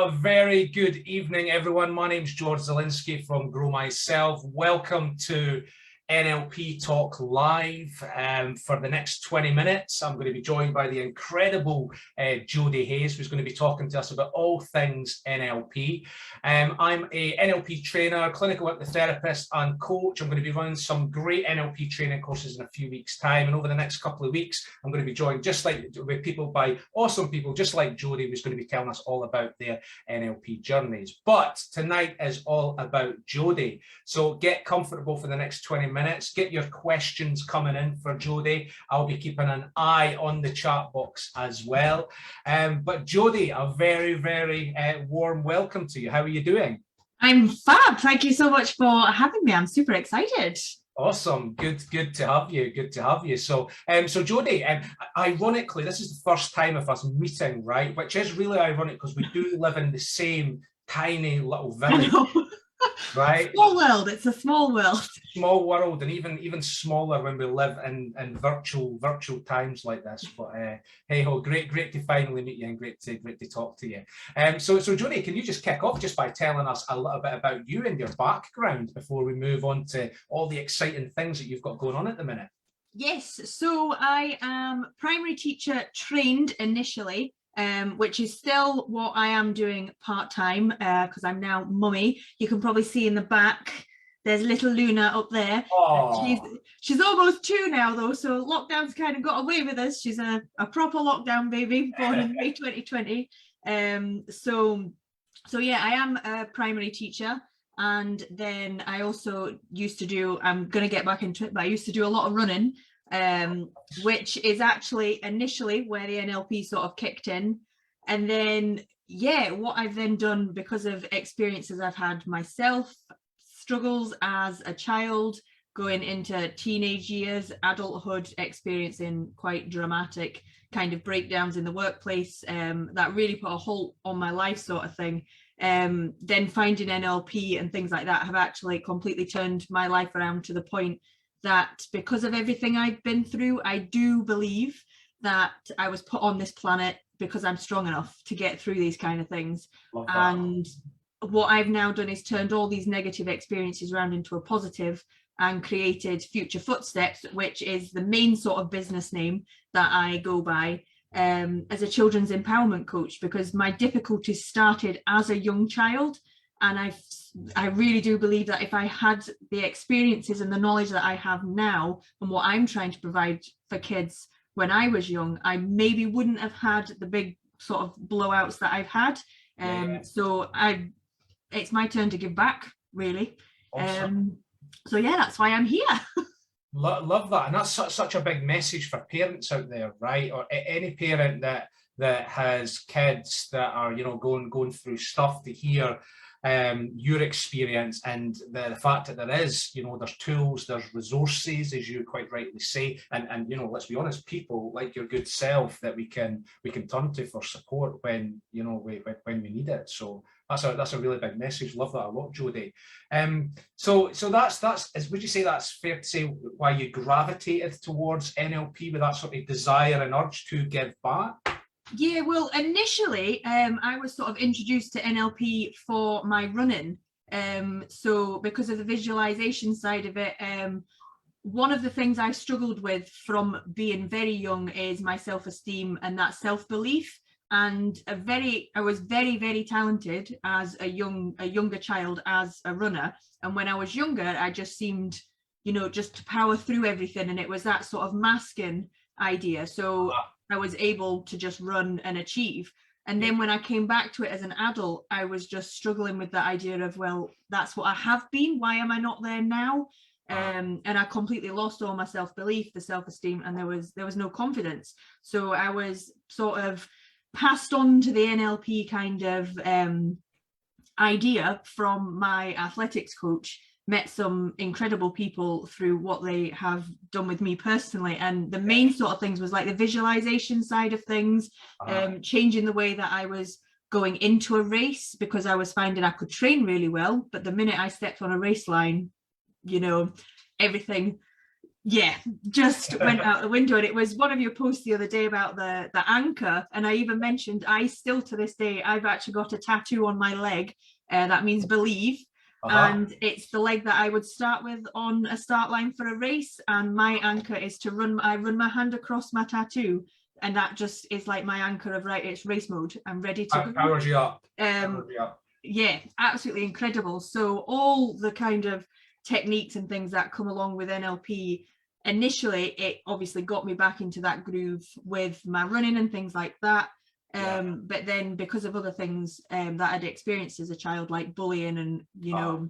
A very good evening, everyone. My name's George Zielinski from Grow Myself. Welcome to NLP Talk Live. For the next 20 minutes, I'm going to be joined by the incredible Jodi who's going to be talking to us about all things NLP. I'm a NLP trainer, clinical hypnotherapist and coach. I'm going to be running some great NLP training courses in a few weeks' time. And over the next couple of weeks, I'm going to be joined with people by awesome people, just like Jodi, who's going to be telling us all about their NLP journeys. But tonight is all about Jodi. So get comfortable for the next 20 minutes. Get your questions coming in for Jodi. I'll be keeping an eye on the chat box as well. But Jodi, a very, very warm welcome to you. How are you doing? I'm fab. Thank you so much for having me. I'm super excited. Awesome. Good to have you. Good to have you. So Jodi, ironically, this is the first time of us meeting, right? Which is really ironic because we do live in the same tiny little village. Right, small world. It's a small world. Small world, and even smaller when we live in virtual times like this. But hey ho, great to finally meet you, and great to talk to you. So Jodi, can you just kick off just by telling us a little bit about you and your background before we move on to all the exciting things that you've got going on at the minute? Yes, so I am primary teacher trained initially. Which is still what I am doing part-time because I'm now mummy. You can probably see in the back, there's little Luna up there. She's almost 2 now though, so lockdown's kind of got away with us. She's a proper lockdown baby, born in May 2020. So yeah, I am a primary teacher. And then I also used to do, I'm going to get back into it, but I used to do a lot of running. Which is actually initially where the NLP sort of kicked in. And then, yeah, what I've then done because of experiences I've had myself, struggles as a child, going into teenage years, adulthood, experiencing quite dramatic kind of breakdowns in the workplace, that really put a halt on my life sort of thing. Then finding NLP and things like that have actually completely turned my life around to the point that because of everything I've been through, I do believe that I was put on this planet because I'm strong enough to get through these kind of things. And what I've now done is turned all these negative experiences around into a positive and created Future Footsteps, which is the main sort of business name that I go by as a children's empowerment coach, because my difficulties started as a young child. And I really do believe that if I had the experiences and the knowledge that I have now and what I'm trying to provide for kids when I was young, I maybe wouldn't have had the big sort of blowouts that I've had. So it's my turn to give back, really. Awesome. So yeah, that's why I'm here. Love that. And that's such a big message for parents out there, right? Or any parent that has kids that are, going through stuff, to hear your experience and the fact that there is, there's tools, there's resources, as you quite rightly say, and let's be honest, people like your good self that we can turn to for support when when we need it. So that's a really big message. Love that a lot, Jodi. So that's would you say that's fair to say why you gravitated towards NLP, with that sort of desire and urge to give back? Yeah, well, initially, I was sort of introduced to NLP for my running. So because of the visualization side of it, one of the things I struggled with from being very young is my self-esteem and that self-belief. And I was very, very talented as a younger child as a runner. And when I was younger, I just seemed, just to power through everything. And it was that sort of masking idea. So I was able to just run and achieve. And then when I came back to it as an adult, I was just struggling with the idea of, well, that's what I have been. Why am I not there now? And I completely lost all my self-belief, the self-esteem, and there was no confidence. So I was sort of passed on to the NLP kind of idea from my athletics coach. Met some incredible people through what they have done with me personally, and the main sort of things was like the visualization side of things, changing the way that I was going into a race, because I was finding I could train really well, but the minute I stepped on a race line, everything Yeah, just went out the window. And it was one of your posts the other day about the anchor, and I even mentioned I still to this day I've actually got a tattoo on my leg that means believe. And it's the leg that I would start with on a start line for a race, and my anchor is to run my hand across my tattoo, and that just is like my anchor of right, it's race mode, I'm ready to go. Powers you up. Powers you up. Yeah, absolutely incredible. So all the kind of techniques and things that come along with NLP, initially it obviously got me back into that groove with my running and things like that. But then because of other things that I'd experienced as a child, like bullying and, you know,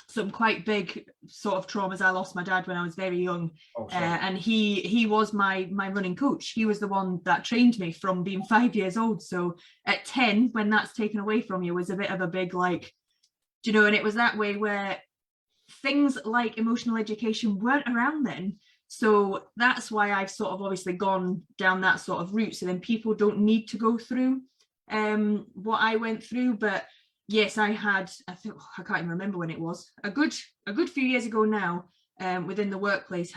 some quite big sort of traumas. I lost my dad when I was very young, and he was my running coach. He was the one that trained me from being 5 years old. So at 10, when that's taken away from you, was a bit of a big, like, you know, and it was that way where things like emotional education weren't around then. So that's why I've sort of obviously gone down that sort of route. So then people don't need to go through what I went through. But yes, I had, I can't even remember when it was, a good few years ago now, within the workplace,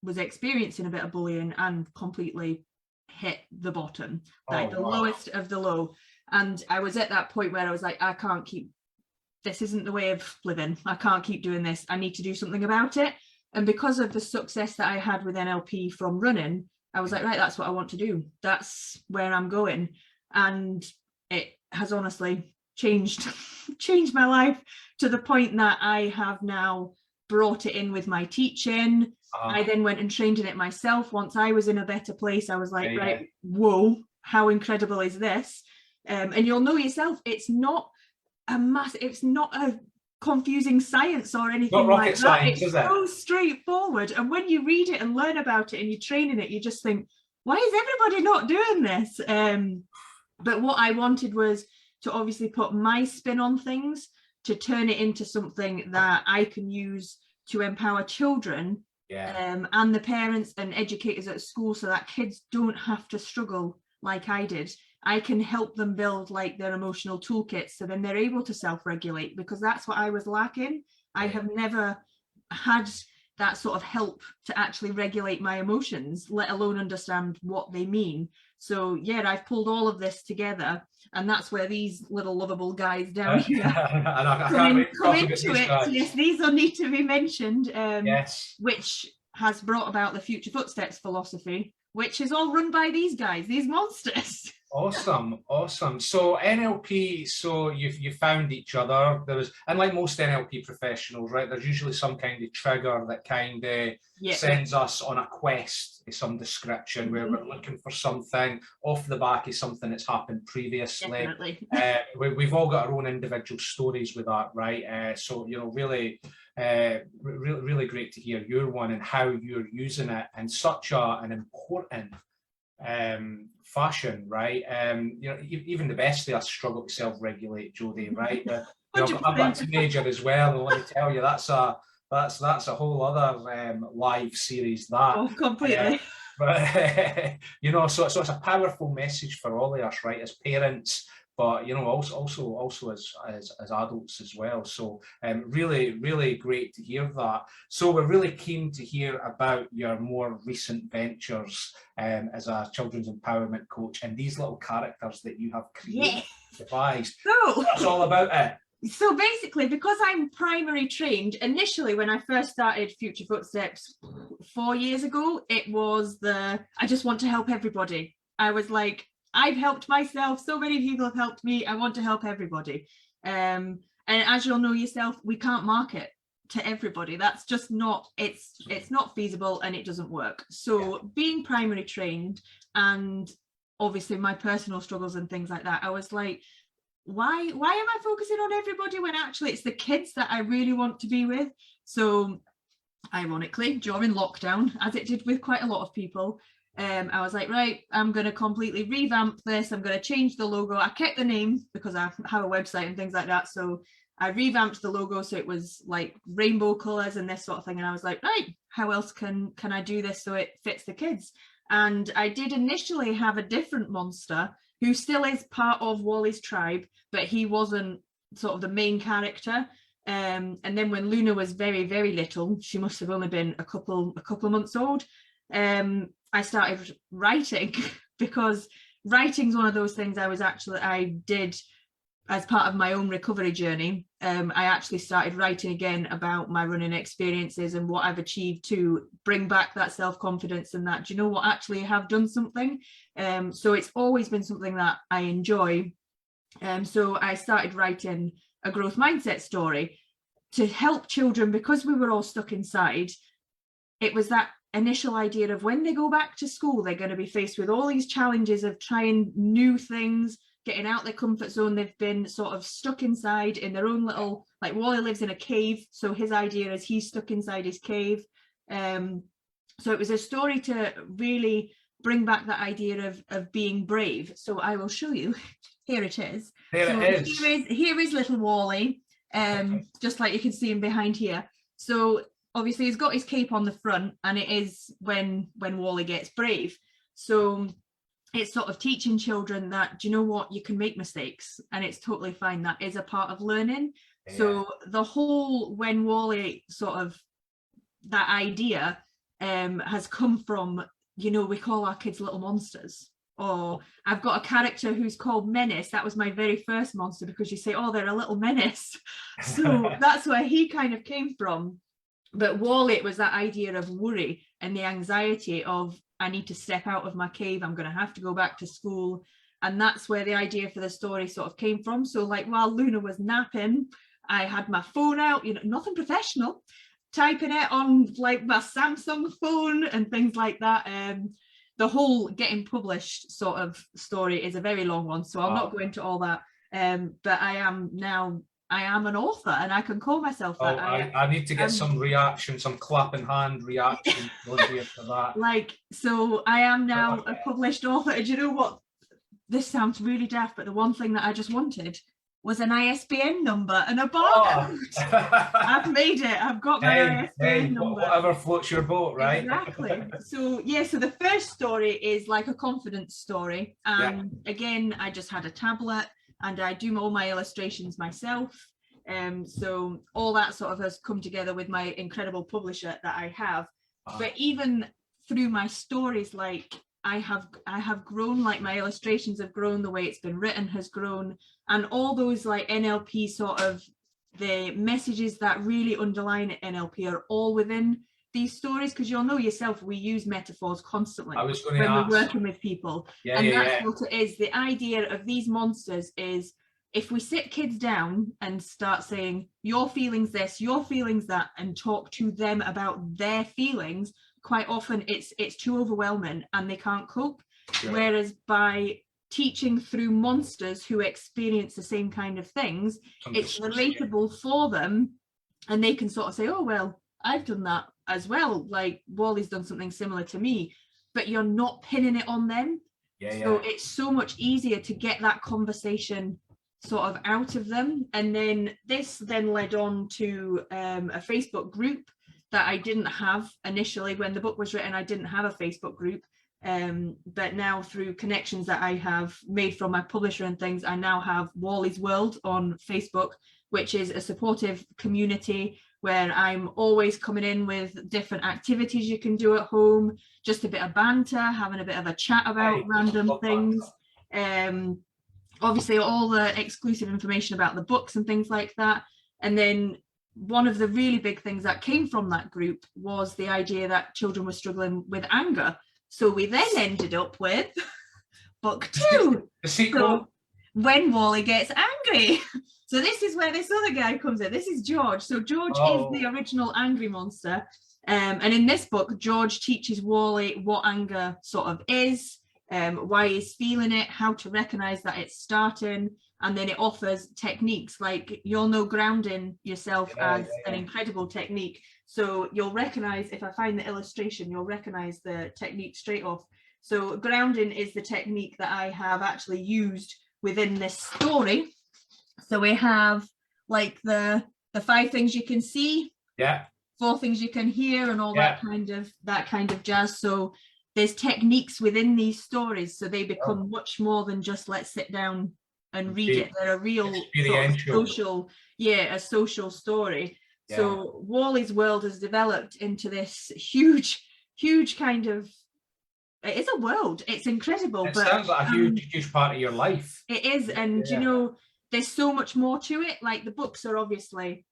was experiencing a bit of bullying and completely hit the bottom, like the lowest of the low. And I was at that point where I was like, I can't keep, this isn't the way of living. I can't keep doing this. I need to do something about it. And because of the success that I had with NLP from running, I was like, right, that's what I want to do. That's where I'm going. And it has honestly changed my life to the point that I have now brought it in with my teaching. I then went and trained in it myself. Once I was in a better place, I was like, right, whoa, how incredible is this? And you'll know yourself, it's not a confusing science or anything like that. Science, it's so straightforward, and when you read it and learn about it and you train in it, you just think, why is everybody not doing this? But what I wanted was to obviously put my spin on things, to turn it into something that I can use to empower children, and the parents and educators at school, so that kids don't have to struggle like I did. I can help them build like their emotional toolkits, so then they're able to self-regulate, because that's what I was lacking. I have never had that sort of help to actually regulate my emotions, let alone understand what they mean. So yeah, I've pulled all of this together, and that's where these little lovable guys down here come into it. Guys. Yes, these will need to be mentioned, which has brought about the Future Footsteps philosophy, which is all run by these guys, these monsters. Awesome. So NLP, so you found each other. There was, and like most NLP professionals, right, there's usually some kind of trigger that kind of sends us on a quest of some description, where we're looking for something off the back of something that's happened previously. We've all got our own individual stories with that, right? So, you know, really great to hear your one and how you're using it in such an important fashion, right? You know, even the best of us struggle to self-regulate, Jodi, right? You know, I'm a teenager as well, and let me tell you, that's a whole other live series. That completely. But you know, so it's a powerful message for all of us, right, as parents, but you know, also as adults as well. So really great to hear that. So we're really keen to hear about your more recent ventures as a children's empowerment coach, and these little characters that you have created, devised. So that's all about it. So basically, because I'm primary trained, initially when I first started Future Footsteps 4 years ago, it was I just want to help everybody. I was like, I've helped myself, so many people have helped me, I want to help everybody. And as you'll know yourself, we can't market to everybody. That's just not, it's not feasible, and it doesn't work. So being primary trained, and obviously my personal struggles and things like that, I was like, why am I focusing on everybody when actually it's the kids that I really want to be with? So ironically, during lockdown, as it did with quite a lot of people, I was like, right, I'm going to completely revamp this. I'm going to change the logo. I kept the name because I have a website and things like that. So I revamped the logo so it was like rainbow colors and this sort of thing. And I was like, right, how else can I do this so it fits the kids? And I did initially have a different monster who still is part of Wally's tribe, but he wasn't sort of the main character. And then when Luna was very, very little, she must have only been a couple of months old, I started writing because writing's one of those things I did as part of my own recovery journey. I actually started writing again about my running experiences and what I've achieved to bring back that self-confidence and that, do you know what, actually I have done something. So it's always been something that I enjoy. So I started writing a growth mindset story to help children, because we were all stuck inside. It was that initial idea of when they go back to school, they're going to be faced with all these challenges of trying new things, getting out their comfort zone. They've been sort of stuck inside in their own little, like Wally lives in a cave, so his idea is he's stuck inside his cave. So it was a story to really bring back that idea of being brave. So I will show you. Here it is. Here is little Wally, just like you can see him behind here. So obviously he's got his cape on the front, and it is when Wally gets brave. So it's sort of teaching children that, do you know what, you can make mistakes and it's totally fine. That is a part of learning. Yeah. So the whole, when Wally sort of, that idea has come from, you know, we call our kids little monsters. Or I've got a character who's called Menace. That was my very first monster, because you say, oh, they're a little menace. So that's where he kind of came from. But Wally, it was that idea of worry and the anxiety of, I need to step out of my cave, I'm going to have to go back to school. And that's where the idea for the story sort of came from. So like while Luna was napping, I had my phone out, you know, nothing professional, typing it on like my Samsung phone and things like that. The whole getting published sort of story is a very long one, so I'll not go into all that. But I am an author, and I can call myself that. I need to get some reaction, some clapping hand reaction for that. Like, so I am now a published author. And you know what? This sounds really daft, but the one thing that I just wanted was an ISBN number and a barcode. Oh. I've made it. I've got my ISBN number. Whatever floats your boat, right? Exactly. So yeah, so the first story is like a confidence story. And again, I just had a tablet and I do all my illustrations myself. So all that sort of has come together with my incredible publisher that I have. But even through my stories, like I have grown, like my illustrations have grown, the way it's been written has grown, and all those like NLP sort of the messages that really underline NLP are all within these stories, because you'll know yourself, we use metaphors constantly when we're working with people. That's what it is. The idea of these monsters is, if we sit kids down and start saying, your feelings this, your feelings that, and talk to them about their feelings, quite often it's too overwhelming and they can't cope. Sure. Whereas by teaching through monsters who experience the same kind of things, it's relatable for them, and they can sort of say, oh, well, I've done that as well. Like Wally's done something similar to me, but you're not pinning it on them. So it's so much easier to get that conversation sort of out of them. And then this then led on to a Facebook group that I didn't have initially. When the book was written, I didn't have a Facebook group. But now through connections that I have made from my publisher and things, I now have Wally's World on Facebook, which is a supportive community where I'm always coming in with different activities you can do at home, just a bit of banter, having a bit of a chat about random things. Obviously all the exclusive information about the books and things like that. And then one of the really big things that came from that group was the idea that children were struggling with anger. So we then ended up with book 2, the sequel. So when Wally gets angry. So this is where this other guy comes in. This is George. So George is the original angry monster. And in this book, George teaches Wally what anger sort of is, why he's feeling it, how to recognize that it's starting, and then it offers techniques. Like, you'll know grounding yourself as an incredible technique. So you'll recognize, if I find the illustration, you'll recognize the technique straight off. So grounding is the technique that I have actually used within this story. So we have like the 5 things you can see, 4 things you can hear, and all that kind of jazz. So there's techniques within these stories, so they become much more than just let's sit down and read it. They're a real sort of experiential, a social story. Yeah. So Wally's world has developed into this huge kind of, it is a world. It's incredible. It but sounds like a huge part of your life. It is. And you know, there's so much more to it. Like the books are obviously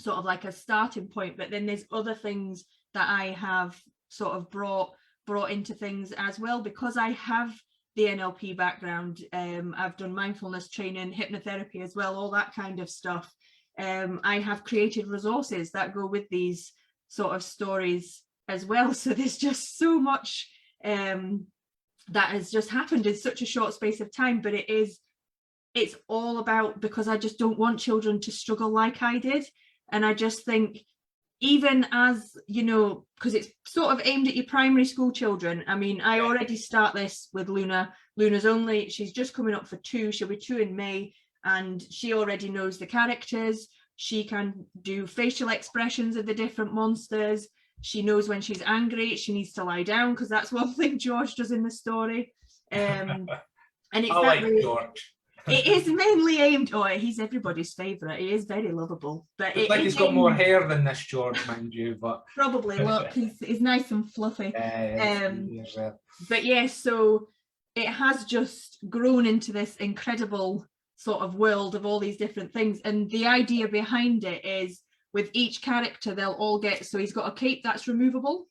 sort of like a starting point, but then there's other things that I have sort of brought into things as well, because I have the NLP background. I've done mindfulness training, hypnotherapy as well, all that kind of stuff. I have created resources that go with these sort of stories as well. So there's just so much that has just happened in such a short space of time. But it's all about, because I just don't want children to struggle like I did. And I just think, even as, you know, because it's sort of aimed at your primary school children. I mean, I already start this with Luna. Luna's she's just coming up for 2. She'll be 2 in May, and she already knows the characters. She can do facial expressions of the different monsters. She knows when she's angry, she needs to lie down, because that's one thing George does in the story. And it's I like George. It is mainly aimed, he's everybody's favourite. He is very lovable. But it's like he's got more hair than this George, mind you, but probably, look, he's nice and fluffy. But yeah, so it has just grown into this incredible sort of world of all these different things. And the idea behind it is, with each character, they'll all get, so he's got a cape that's removable.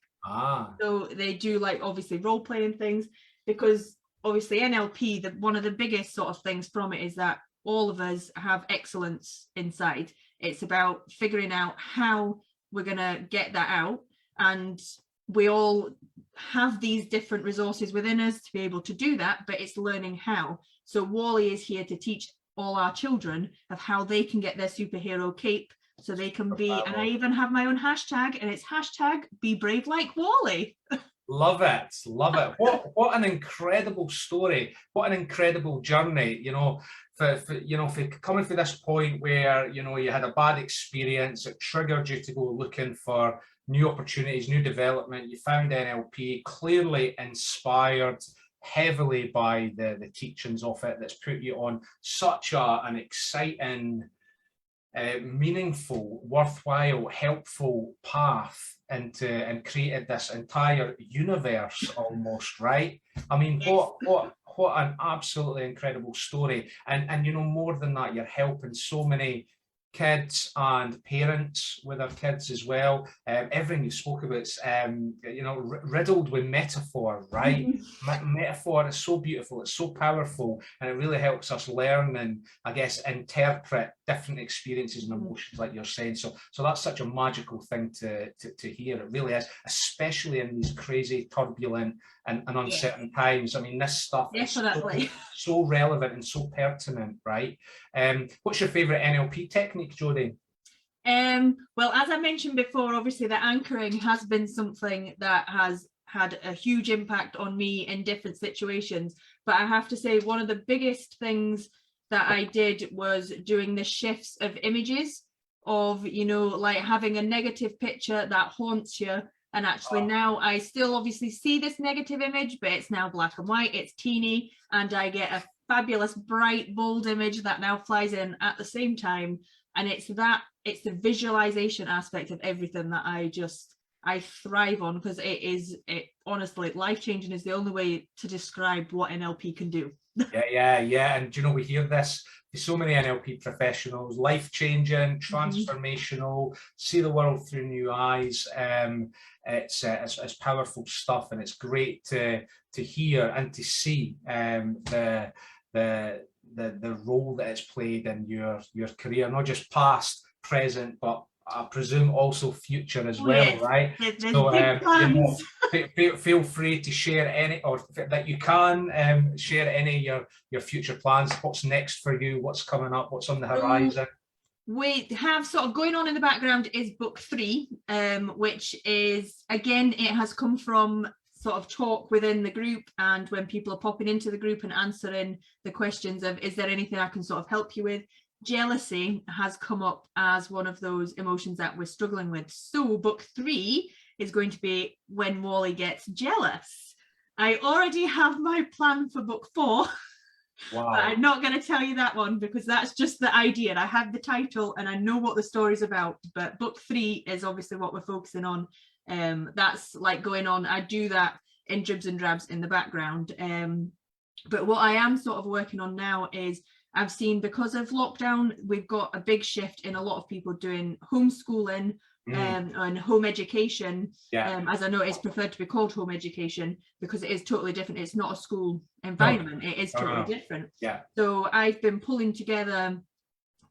So they do, like, obviously role-playing things, because obviously NLP, one of the biggest sort of things from it is that all of us have excellence inside. It's about figuring out how we're going to get that out, and we all have these different resources within us to be able to do that, but it's learning how. So Wally is here to teach all our children of how they can get their superhero cape, so they can be, and I even have my own hashtag, and it's #BeBraveLikeWally. Love it. What an incredible story. What an incredible journey, you know, for coming to this point where, you know, you had a bad experience, it triggered you to go looking for new opportunities, new development. You found NLP, clearly inspired heavily by the teachings of it, that's put you on such an exciting, meaningful, worthwhile, helpful path and created this entire universe almost, right? I mean, what an absolutely incredible story. And you know, more than that, you're helping so many kids and parents with their kids as well. Everything you spoke about is, you know, riddled with metaphor, right? Metaphor is so beautiful, it's so powerful, and it really helps us learn and, I guess, interpret different experiences and emotions, like you're saying. So that's such a magical thing to hear. It really is, especially in these crazy, turbulent and uncertain times. I mean, this stuff is so relevant and so pertinent, right? What's your favorite NLP technique, Jodi? Well, as I mentioned before, obviously the anchoring has been something that has had a huge impact on me in different situations. But I have to say, one of the biggest things that I did was doing the shifts of images of, you know, like having a negative picture that haunts you. And actually now I still obviously see this negative image, but it's now black and white, it's teeny, and I get a fabulous, bright, bold image that now flies in at the same time. And it's the visualization aspect of everything that I thrive on, because it honestly, life-changing is the only way to describe what NLP can do. Yeah. And you know, we hear this, there's so many NLP professionals, life-changing, transformational, see the world through new eyes. It's powerful stuff, and it's great to hear and to see the role that it's played in your career, not just past, present, but I presume also future as well, yes. Right? So you know, feel free to share any, or that you can share any of your future plans. What's next for you? What's coming up? What's on the horizon? We have sort of going on in the background is book 3, which is, again, it has come from sort of talk within the group, and when people are popping into the group and answering the questions of, is there anything I can sort of help you with? Jealousy has come up as one of those emotions that we're struggling with. So book 3 is going to be when Wally gets jealous. I already have my plan for book 4. Wow. But I'm not going to tell you that one because that's just the idea. I have the title and I know what the story's about, but book 3 is obviously what we're focusing on. That's like going on. I do that in dribs and drabs in the background. But what I am sort of working on now is I've seen, because of lockdown, we've got a big shift in a lot of people doing homeschooling and home education. As I know, it's preferred to be called home education because it is totally different. It's not a school environment. It is totally different. So I've been pulling together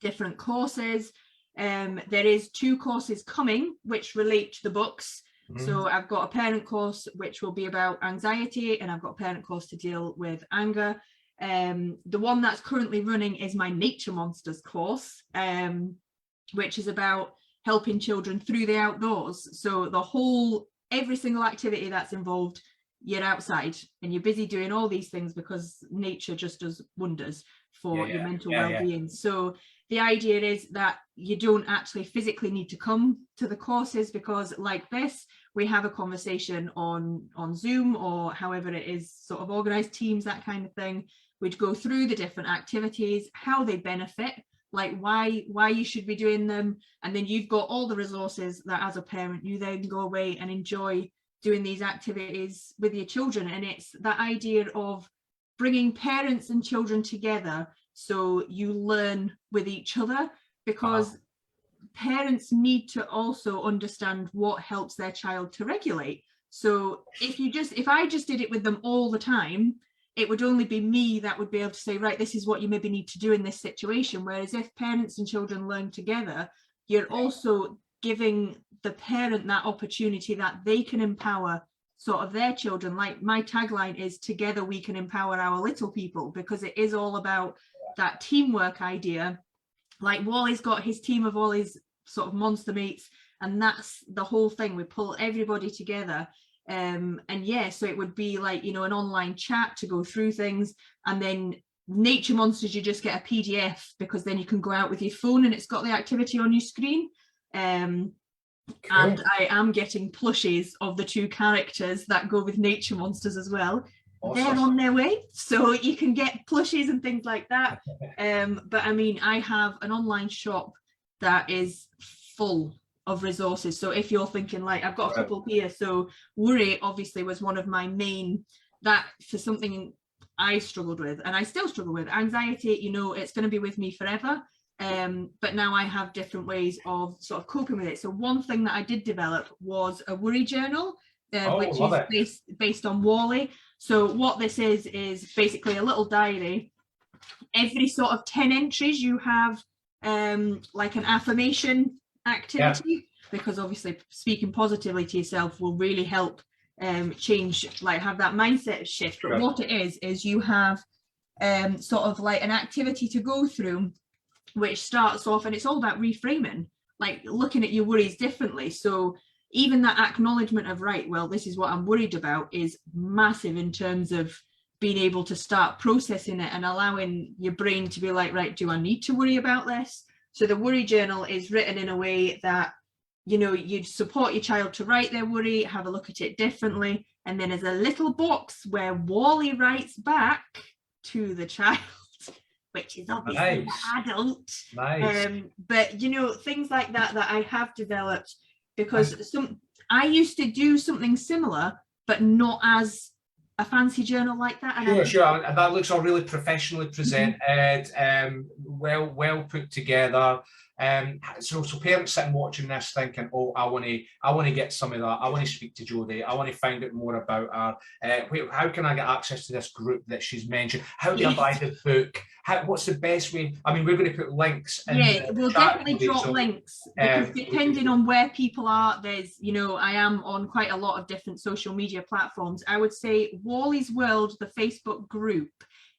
different courses. There is 2 courses coming which relate to the books. So I've got a parent course which will be about anxiety, and I've got a parent course to deal with anger. The one that's currently running is my Nature Monsters course, which is about helping children through the outdoors. So every single activity that's involved, you're outside and you're busy doing all these things because nature just does wonders for your mental well-being. So the idea is that you don't actually physically need to come to the courses, because like this, we have a conversation on Zoom or however it is sort of organized, Teams, that kind of thing. We'd go through the different activities, how they benefit, like why you should be doing them. And then you've got all the resources that as a parent, you then go away and enjoy doing these activities with your children. And it's that idea of bringing parents and children together so you learn with each other, because parents need to also understand what helps their child to regulate. So if I just did it with them all the time, it would only be me that would be able to say, right, this is what you maybe need to do in this situation. Whereas if parents and children learn together, you're also giving the parent that opportunity that they can empower sort of their children. Like my tagline is, together we can empower our little people, because it is all about that teamwork idea. Like Wally's got his team of all his sort of monster mates, and that's the whole thing. We pull everybody together. And so it would be like, an online chat to go through things. And then Nature Monsters, you just get a PDF, because then you can go out with your phone and it's got the activity on your screen. And I am getting plushies of the 2 characters that go with Nature Monsters as well. Awesome. They're on their way, so you can get plushies and things like that. But I mean, I have an online shop that is full of resources. So if you're thinking, like, I've got a couple here. So worry obviously was one of my main, that for something I struggled with, and I still struggle with anxiety. It's going to be with me forever. But now I have different ways of sort of coping with it. So one thing that I did develop was a worry journal, which is based on Wally. So what this is basically a little diary. Every sort of 10 entries you have like an affirmation activity, because obviously speaking positively to yourself will really help change, like have that mindset shift. But what it is you have sort of like an activity to go through, which starts off, and it's all about reframing, like looking at your worries differently. So even that acknowledgement of, right, well, this is what I'm worried about, is massive in terms of being able to start processing it and allowing your brain to be like, right, do I need to worry about this? So the worry journal is written in a way that, you'd support your child to write their worry, have a look at it differently. And then there's a little box where Wally writes back to the child, which is obviously the adult. But, things like that I have developed, because I used to do something similar, but not as a fancy journal like that. And Sure. That looks all really professionally presented, well put together. So parents sitting watching this thinking, oh, I want to get some of that. I want to speak to Jodi. I want to find out more about her. How can I get access to this group that she's mentioned? How do I buy the book? What's the best way? I mean, we're going to put links in we'll definitely drop links, because depending on where people are, there's, I am on quite a lot of different social media platforms. I would say Wally's World, the Facebook group,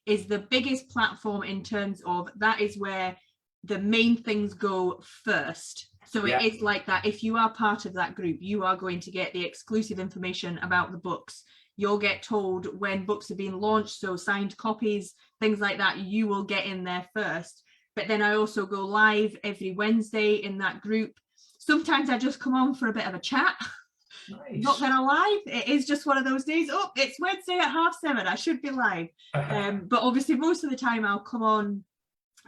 is the biggest platform in terms of that is where the main things go first. So it is like that. If you are part of that group, you are going to get the exclusive information about the books. You'll get told when books are being launched, so signed copies, things like that, you will get in there first. But then I also go live every Wednesday in that group. Sometimes I just come on for a bit of a chat. Nice. Not gonna lie, it is just one of those days. Oh, it's Wednesday at 7:30. I should be live. But obviously most of the time I'll come on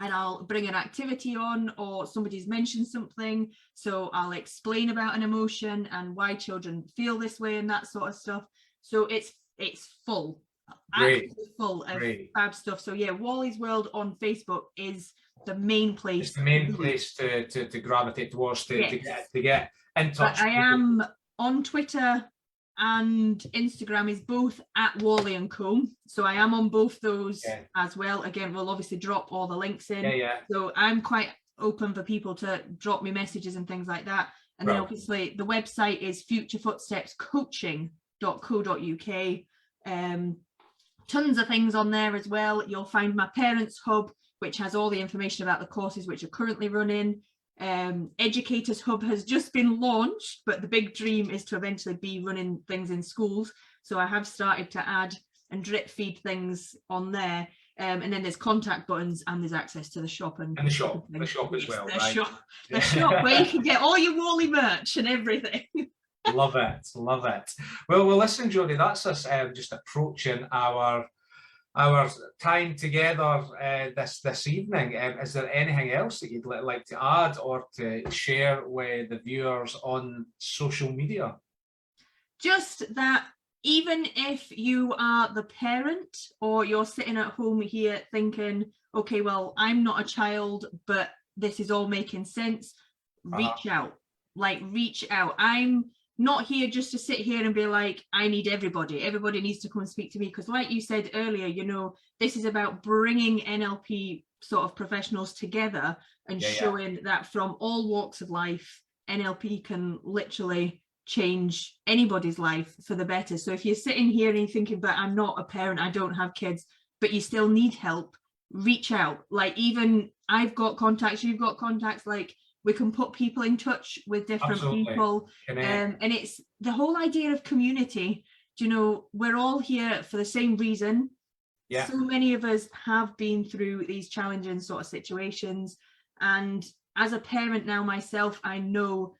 and I'll bring an activity on, or somebody's mentioned something, so I'll explain about an emotion and why children feel this way and that sort of stuff. So it's full, absolutely full of fab stuff. So yeah, Wally's World on Facebook is the main place. It's the main place to gravitate towards, to get in touch. But I am on Twitter and Instagram is both at Wally and Co. So I am on both those as well. Again, we'll obviously drop all the links in. So I'm quite open for people to drop me messages and things like that. And then obviously the website is futurefootstepscoaching.co.uk. Tons of things on there as well. You'll find my Parents Hub, which has all the information about the courses which are currently running. Educators Hub has just been launched, but the big dream is to eventually be running things in schools. So I have started to add and drip feed things on there. And then there's contact buttons and there's access to the shop. And the shop as well, the shop where you can get all your Wally merch and everything. Love it. Well, listen, Jodi, that's us just approaching our time together this evening. Is there anything else that you'd like to add or to share with the viewers on social media? Just that even if you are the parent or you're sitting at home here thinking, okay, well, I'm not a child, but this is all making sense, reach out. I'm not here just to sit here and be like, I need everybody needs to come and speak to me, because like you said earlier, you know, this is about bringing NLP sort of professionals together and showing that from all walks of life, NLP can literally change anybody's life for the better. So if you're sitting here and you're thinking, but I'm not a parent, I don't have kids, but you still need help, reach out. Like, even I've got contacts, you've got contacts, like we can put people in touch with different people. And it's the whole idea of community. Do you know, we're all here for the same reason. So many of us have been through these challenging sort of situations. And as a parent now myself, I know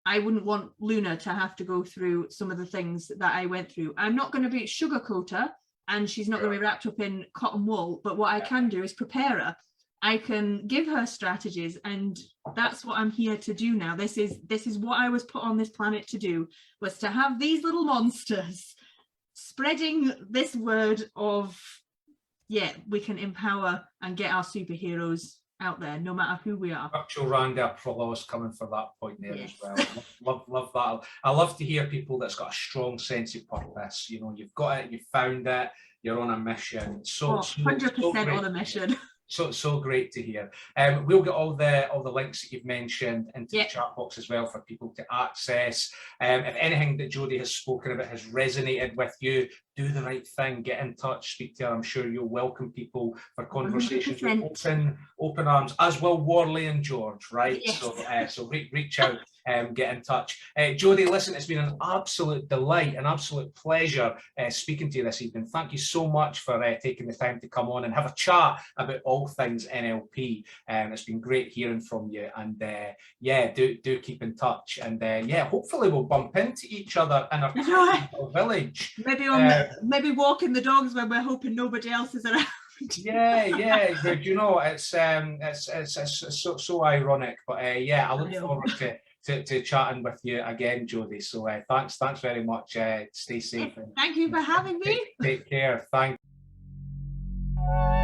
I wouldn't want Luna to have to go through some of the things that I went through. I'm not going to be sugarcoat her, and she's not going to be wrapped up in cotton wool, but what I can do is prepare her. I can give her strategies, and that's what I'm here to do now. This is what I was put on this planet to do, was to have these little monsters spreading this word of, we can empower and get our superheroes out there, no matter who we are. Virtual Randy Apollo's coming for that point there as well. love that. I love to hear people that's got a strong sense of purpose. You know, you've got it, you've found it, you're on a mission. 100% on a mission. So great to hear. We'll get all the links that you've mentioned into the chat box as well for people to access. If anything that Jodi has spoken about has resonated with you, do the right thing, get in touch, speak to her. I'm sure you'll welcome people for conversations with open arms, as will Worley and George, right? So reach out, get in touch. Jodi, listen, it's been an absolute delight, an absolute pleasure speaking to you this evening. Thank you so much for taking the time to come on and have a chat about all things NLP. It's been great hearing from you, and do keep in touch, and hopefully we'll bump into each other in our village. Maybe walking the dogs when we're hoping nobody else is around. But you know, it's so ironic, but I look forward to chatting with you again, Jodi. So thanks very much. Stay safe. Thank you for having me. Take care. Thank you.